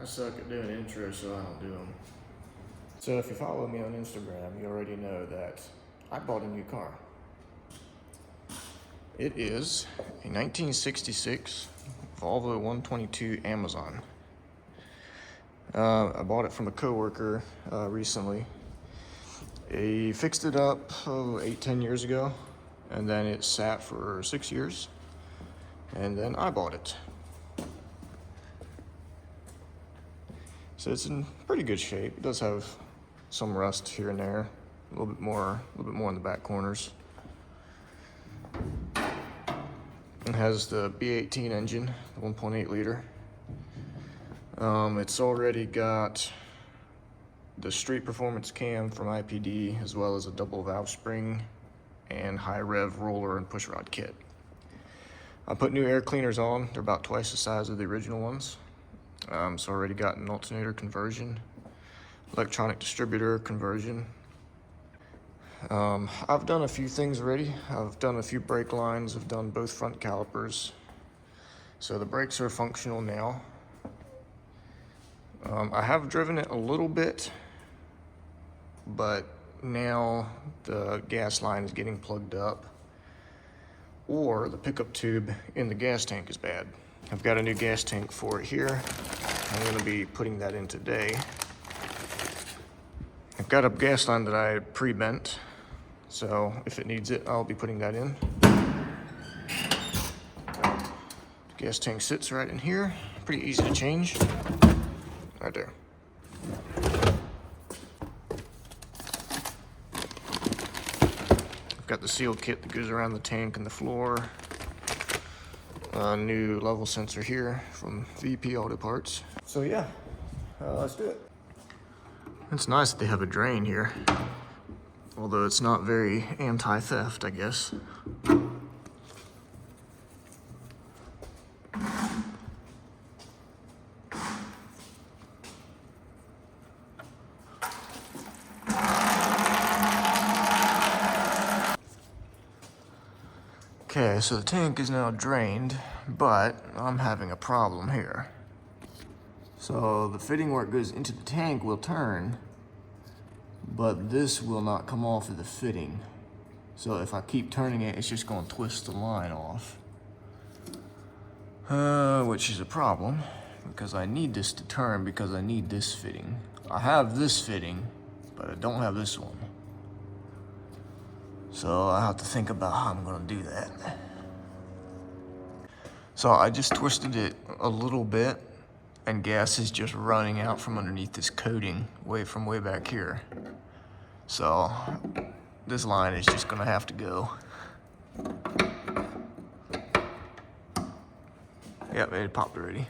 suck at doing intros, so I don't do them. So if you follow me on Instagram, you already know that I bought a new car. It is a 1966 Volvo 122 Amazon. I bought it from a coworker recently. He fixed it up 8-10 years ago, and then it sat for 6 years, and then I bought it. So it's in pretty good shape. It does have some rust here and there, a little bit more in the back corners. It has the B18 engine, the 1.8 liter. It's already got the street performance cam from IPD, as well as a double valve spring and high rev roller and push rod kit. I put new air cleaners on. They're about twice the size of the original ones. So already got an alternator conversion, electronic distributor conversion. I've done a few things already. I've done a few brake lines. I've done both front calipers. So the brakes are functional now. I have driven it a little bit, but now the gas line is getting plugged up, or the pickup tube in the gas tank is bad. I've got a new gas tank for it here. I'm going to be putting that in today. I've got a gas line that I pre-bent, so if it needs it, I'll be putting that in. The gas tank sits right in here. Pretty easy to change. Right there. I've got the seal kit that goes around the tank and the floor. New level sensor here from VP Auto Parts. So yeah, let's do it. It's nice that they have a drain here, although it's not very anti-theft, I guess. Okay, so the tank is now drained, but I'm having a problem here. So the fitting where it goes into the tank will turn, but this will not come off of the fitting. So if I keep turning it, it's just going to twist the line off. Which is a problem, because I need this to turn because I need this fitting. I have this fitting, but I don't have this one. So I have to think about how I'm gonna do that. So I just twisted it a little bit, and gas is just running out from underneath this coating way back here. So this line is just gonna have to go. Yep, it popped already.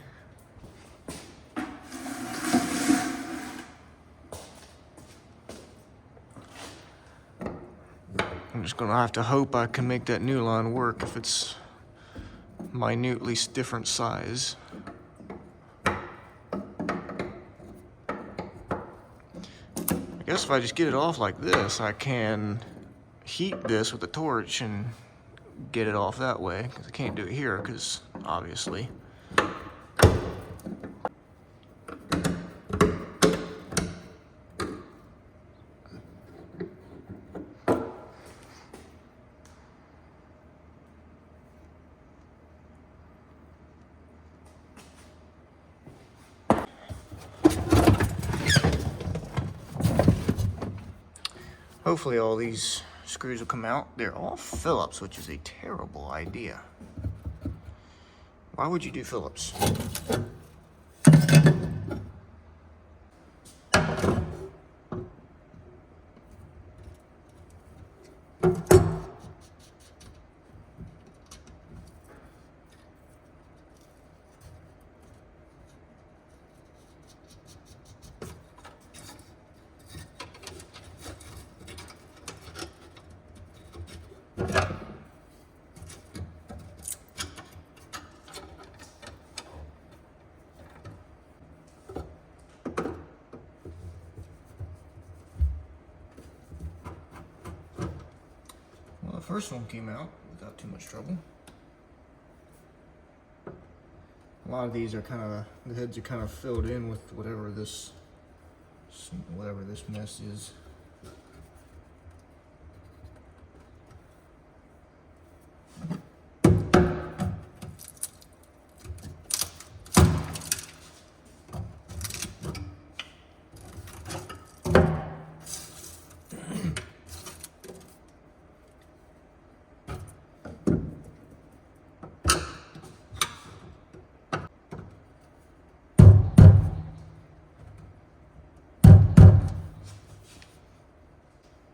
I'm just gonna have to hope I can make that new line work if it's minutely different size. I guess if I just get it off like this, I can heat this with a torch and get it off that way, because I can't do it here, because obviously. Hopefully all these screws will come out. They're all Phillips, which is a terrible idea. Why would you do Phillips? First one came out without too much trouble. A lot of these are the heads are kind of filled in with whatever this mess is.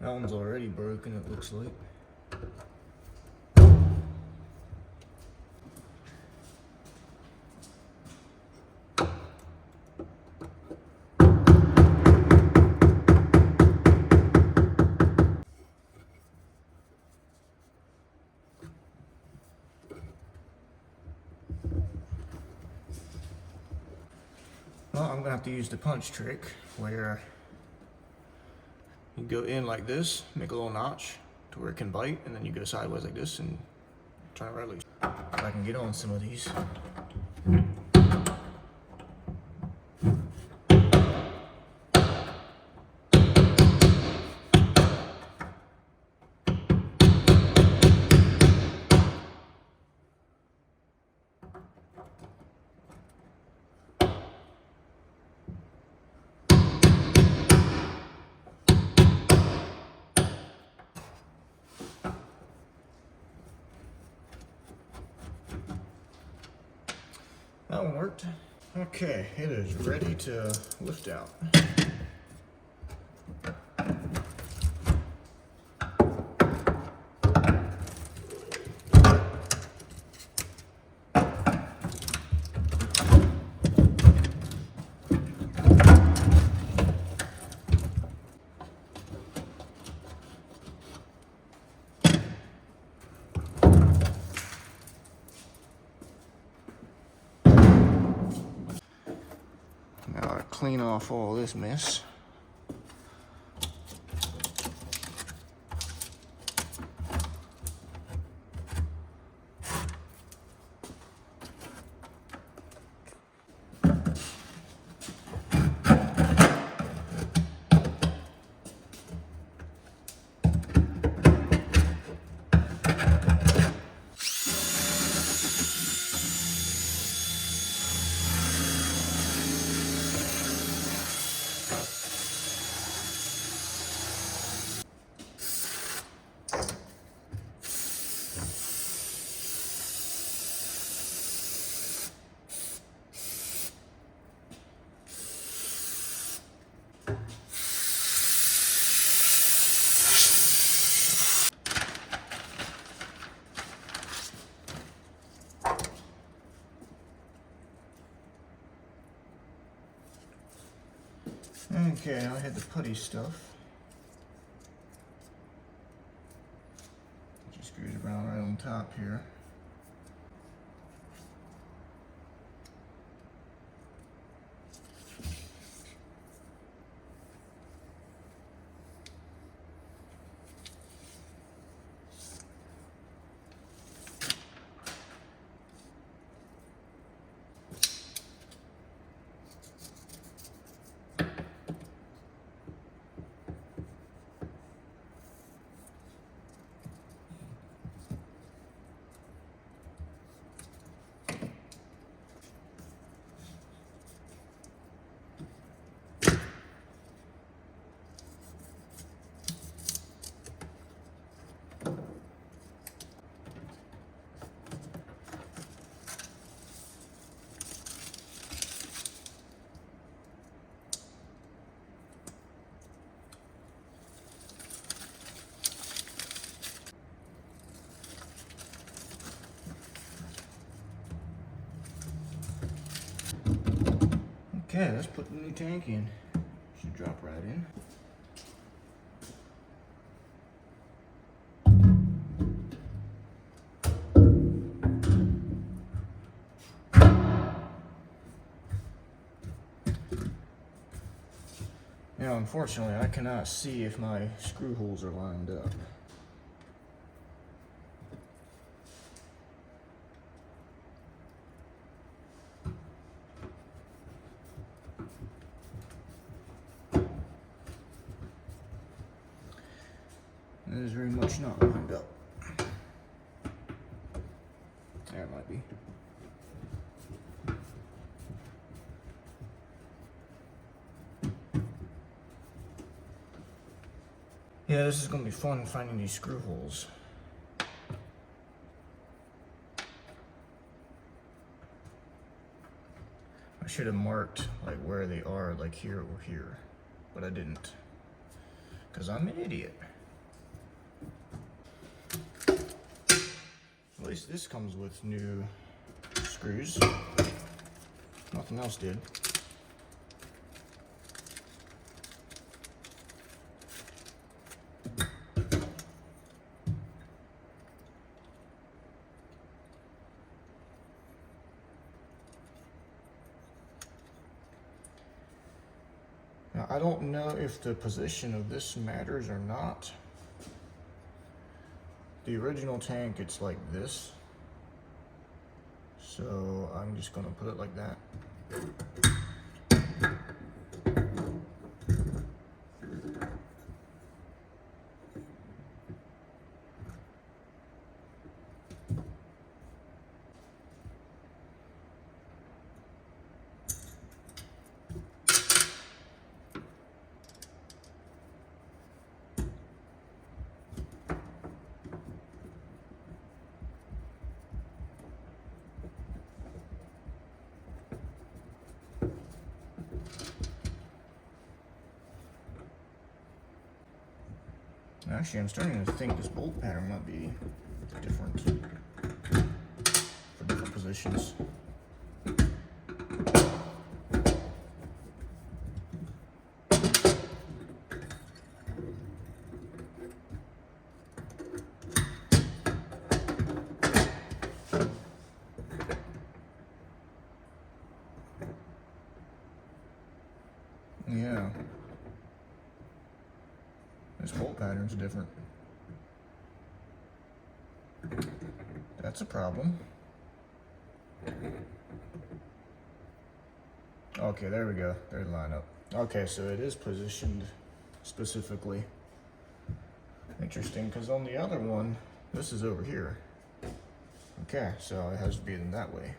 That one's already broken, it looks like. Well, I'm gonna have to use the punch trick where you go in like this, make a little notch to where it can bite, and then you go sideways like this and try to release. If I can get on some of these. That one worked. Okay, it is ready to lift out. Now I clean off all this mess. Okay, now I had the putty stuff. Just screws around right on top here. Okay, let's put the new tank in. Should drop right in. Now, unfortunately, I cannot see if my screw holes are lined up. It is very much not lined up. There it might be. Yeah, this is gonna be fun finding these screw holes. I should have marked like where they are, like here or here, but I didn't, because I'm an idiot. At least this comes with new screws. Nothing else did. Now, I don't know if the position of this matters or not. The original tank, it's like this. So I'm just gonna put it like that. Actually, I'm starting to think this bolt pattern might be different for different positions. Yeah. This bolt pattern's different. That's a problem. Okay, there we go. There's the line up. Okay, so it is positioned specifically. Interesting, because on the other one, this is over here. Okay, so it has to be in that way.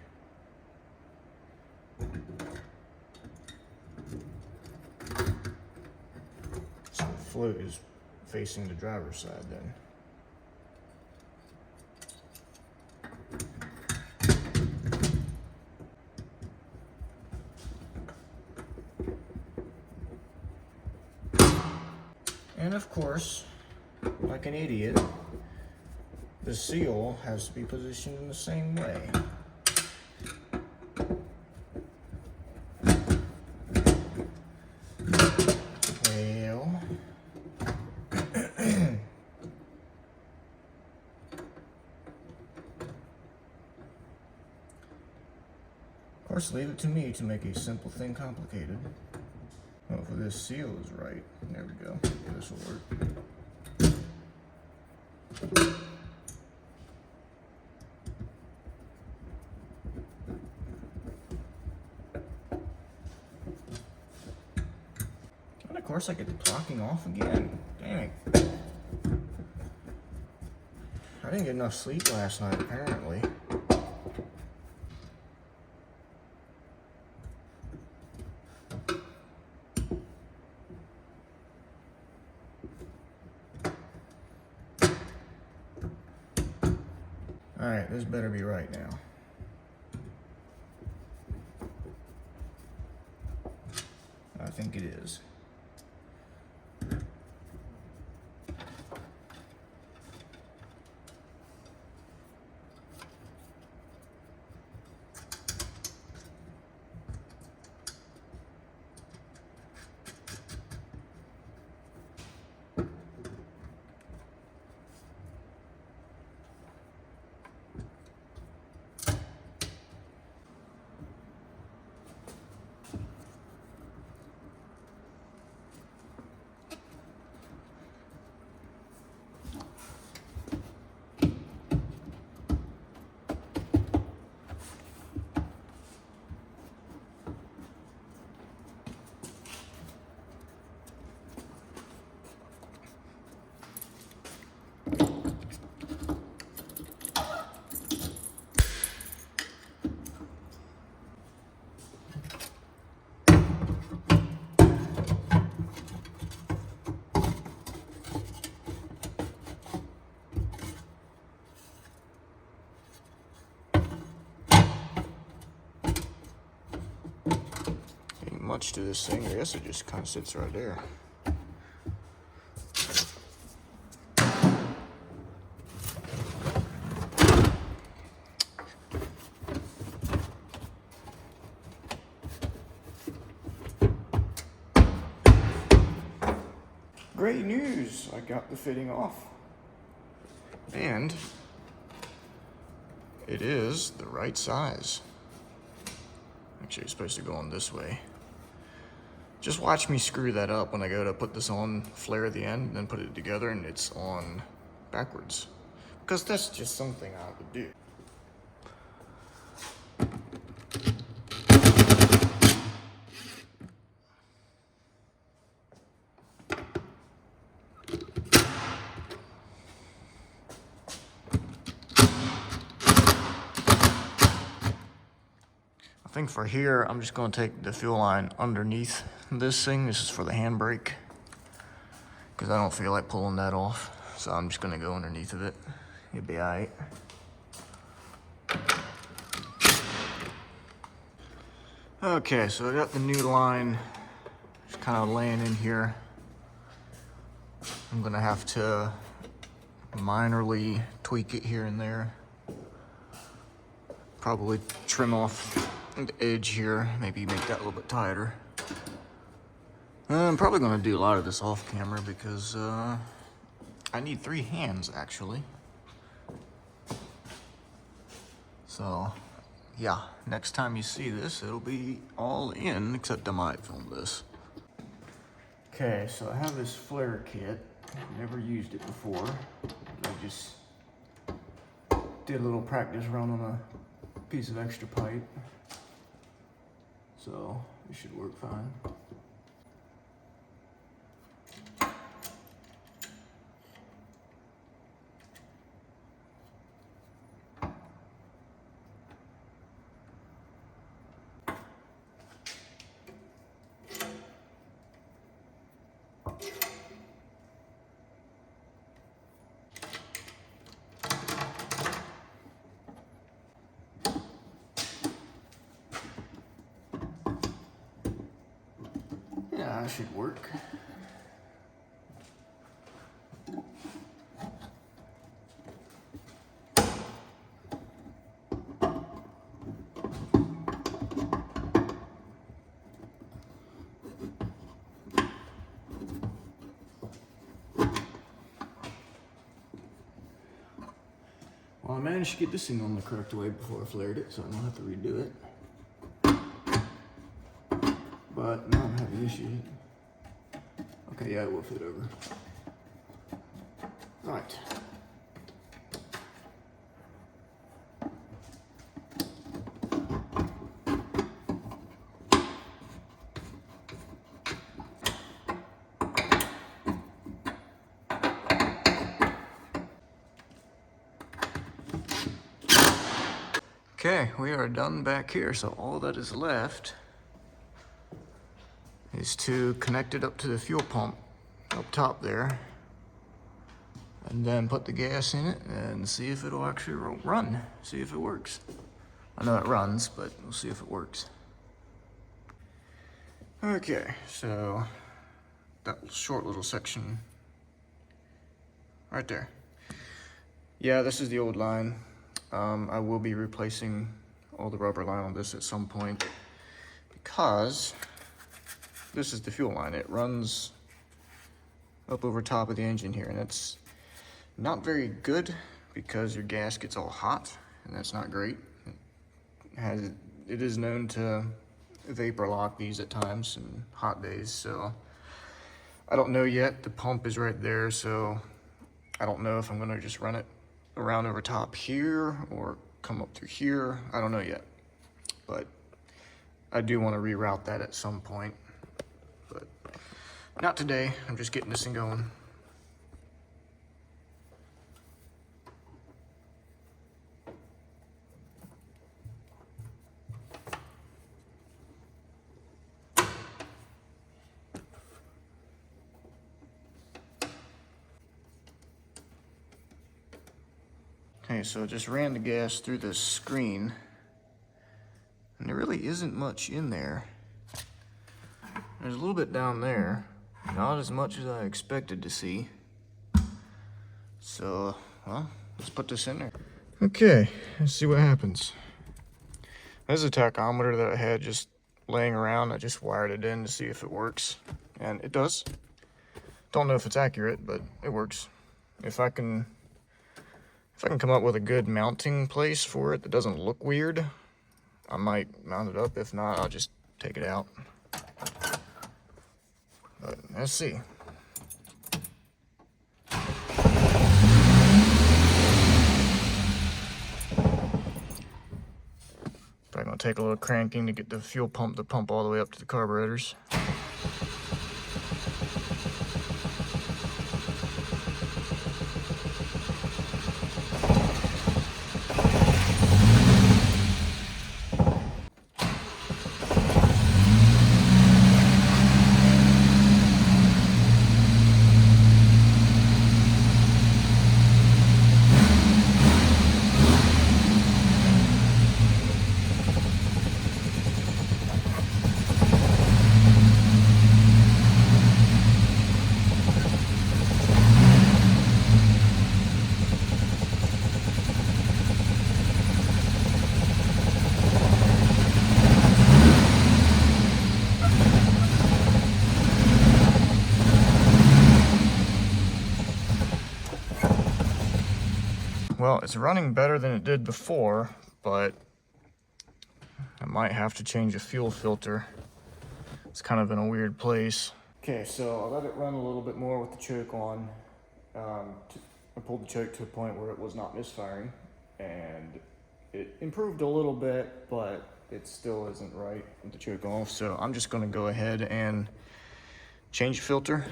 So the float is facing the driver's side then. And of course, like an idiot, the seal has to be positioned in the same way. Well, of course, leave it to me to make a simple thing complicated. Hopefully this seal is right. There we go. This will work. And of course I get the clocking off again. Dang it. I didn't get enough sleep last night, apparently. Alright, this better be right now. I think it is. much to this thing. I guess it just kind of sits right there. Great news! I got the fitting off. And it is the right size. Actually, it's supposed to go on this way. Just watch me screw that up when I go to put this on, flare at the end, and then put it together, and it's on backwards. Because that's just something I would do. I think for here, I'm just going to take the fuel line underneath this thing. This is for the handbrake, because I don't feel like pulling that off. So I'm just going to go underneath of it. It'll be all right. Okay, so I got the new line just kind of laying in here. I'm going to have to minorly tweak it here and there. Probably trim off the edge here, maybe make that a little bit tighter. I'm probably going to do a lot of this off camera because I need 3 hands actually. So yeah, next time you see this, it'll be all in, except I might film this. Okay, so I have this flare kit. I've never used it before. I just did a little practice run on a piece of extra pipe. So it should work fine. Yeah, that should work. Well, I managed to get this thing on the correct way before I flared it, so I don't have to redo it. But now I'm having issues. Okay, yeah, it will fit over. Right. Okay, we are done back here, so all that is left is to connect it up to the fuel pump up top there, and then put the gas in it and see if it'll actually run, see if it works. I know it runs, but we'll see if it works. Okay, so that short little section right there. Yeah, this is the old line. I will be replacing all the rubber line on this at some point because this is the fuel line. It runs up over top of the engine here, and it's not very good because your gas gets all hot, and that's not great. It is known to vapor lock these at times in hot days, so I don't know yet. The pump is right there, so I don't know if I'm gonna just run it around over top here or come up through here. I don't know yet, but I do want to reroute that at some point, but not today. I'm just getting this thing going. Okay, so just ran the gas through this screen, and there really isn't much in there. There's a little bit down there, not as much as I expected to see. So, well, let's put this in there. Okay, let's see what happens. This is a tachometer that I had just laying around. I just wired it in to see if it works, and it does. Don't know if it's accurate, but it works. If I can come up with a good mounting place for it that doesn't look weird, I might mount it up. If not, I'll just take it out. But let's see. Probably gonna take a little cranking to get the fuel pump to pump all the way up to the carburetors. Well, it's running better than it did before, but I might have to change the fuel filter. It's kind of in a weird place. Okay, so I let it run a little bit more with the choke on. I pulled the choke to a point where it was not misfiring, and it improved a little bit, but it still isn't right with the choke off. So I'm just gonna go ahead and change the filter.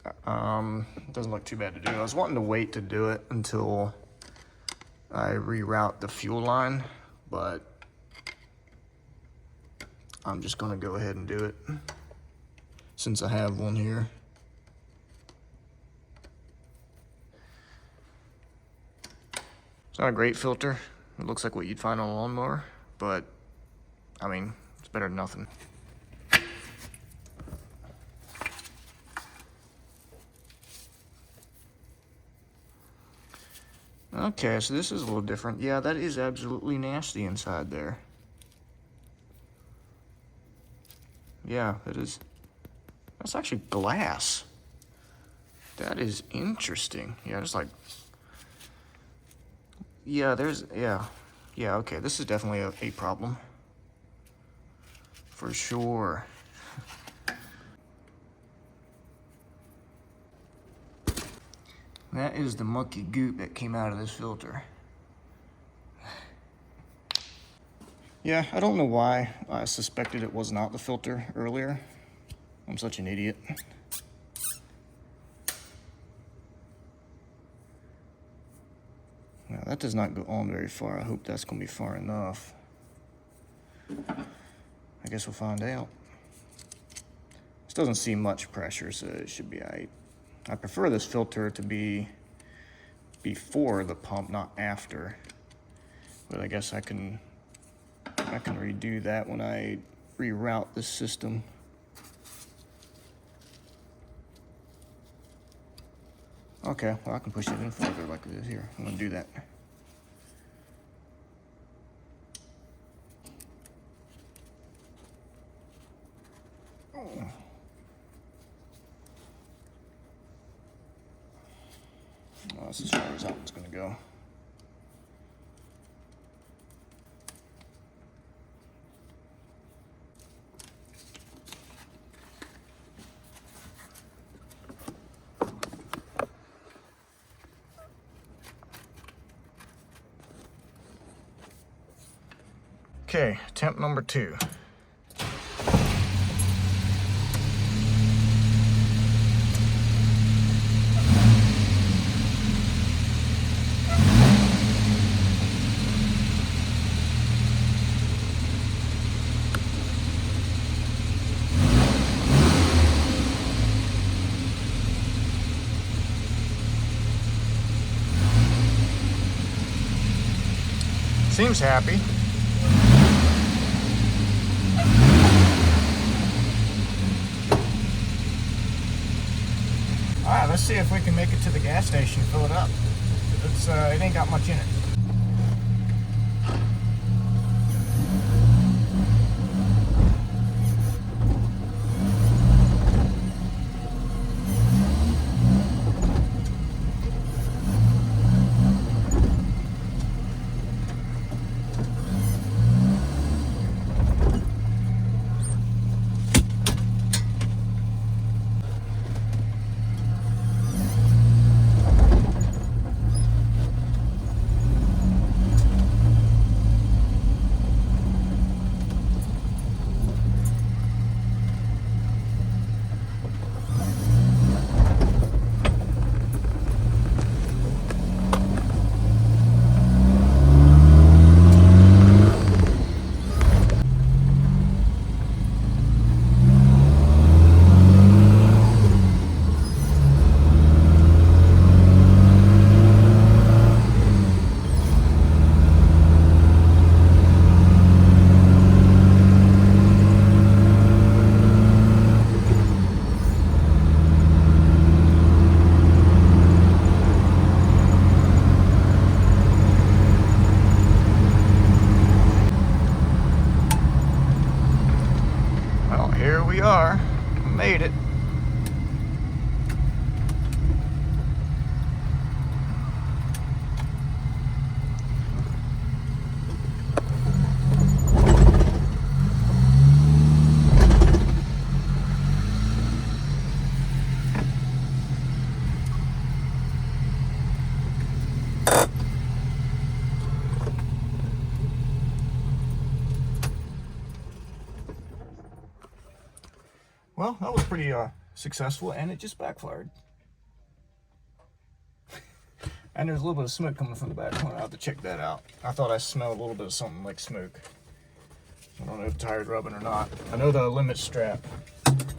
It doesn't look too bad to do. I was wanting to wait to do it until I reroute the fuel line, but I'm just gonna go ahead and do it since I have one here. It's not a great filter. It looks like what you'd find on a lawnmower, but I mean, it's better than nothing. Okay, so this is a little different. Yeah, that is absolutely nasty inside there. Yeah, that is. That's actually glass. That is interesting. Yeah, just like. Yeah, there's. Yeah. Yeah, okay. This is definitely a problem. For sure. That is the mucky goop that came out of this filter. Yeah, I don't know why I suspected it was not the filter earlier. I'm such an idiot. Now that does not go on very far. I hope that's gonna be far enough. I guess we'll find out. This doesn't see much pressure, so it should be all right. I prefer this filter to be before the pump, not after. But I guess I can redo that when I reroute this system. Okay, well I can push it in further like it is here. I'm gonna do that. Oh, that's as far as that one's gonna go. Okay, attempt number 2. Seems happy. let's see if we can make it to the gas station, fill it up. It ain't got much in it. Here we are, made it. Well, that was pretty successful, and it just backfired. And there's a little bit of smoke coming from the back. I'm gonna have to check that out. I thought I smelled a little bit of something like smoke. I don't know if the tire's rubbing or not. I know the limit strap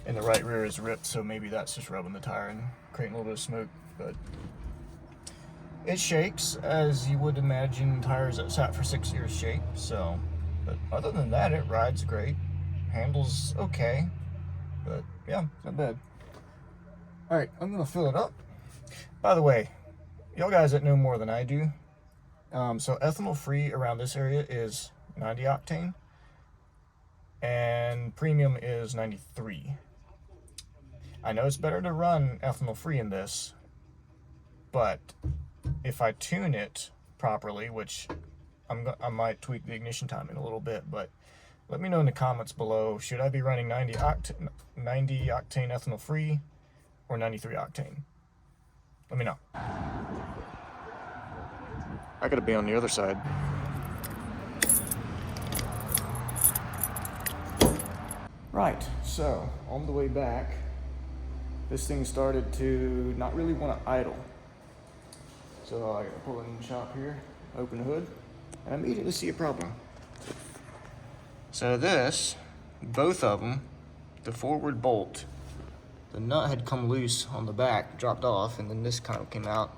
in the right rear is ripped, so maybe that's just rubbing the tire and creating a little bit of smoke. But it shakes, as you would imagine tires that sat for 6 years shake. So, but other than that, it rides great. Handles okay. But yeah, not bad. All right, I'm gonna fill it up. By the way, y'all guys that know more than I do, so ethanol free around this area is 90 octane, and premium is 93. I know it's better to run ethanol free in this, but if I tune it properly, which I might tweak the ignition timing a little bit, but let me know in the comments below, should I be running 90 octane ethanol free or 93 octane? Let me know. I gotta be on the other side. Right, so on the way back, this thing started to not really want to idle. So I gotta pull it in the shop here, open the hood, and I immediately see a problem. So this, both of them, the forward bolt, the nut had come loose on the back, dropped off, and then this kind of came out,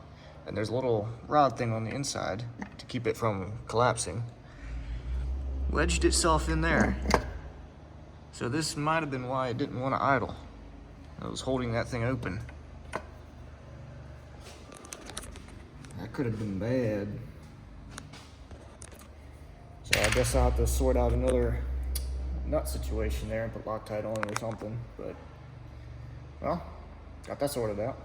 and there's a little rod thing on the inside to keep it from collapsing. Wedged itself in there. So this might have been why it didn't want to idle. I was holding that thing open. That could have been bad. So I guess I'll have to sort out another nut situation there and put Loctite on it or something. But, well, got that sorted out.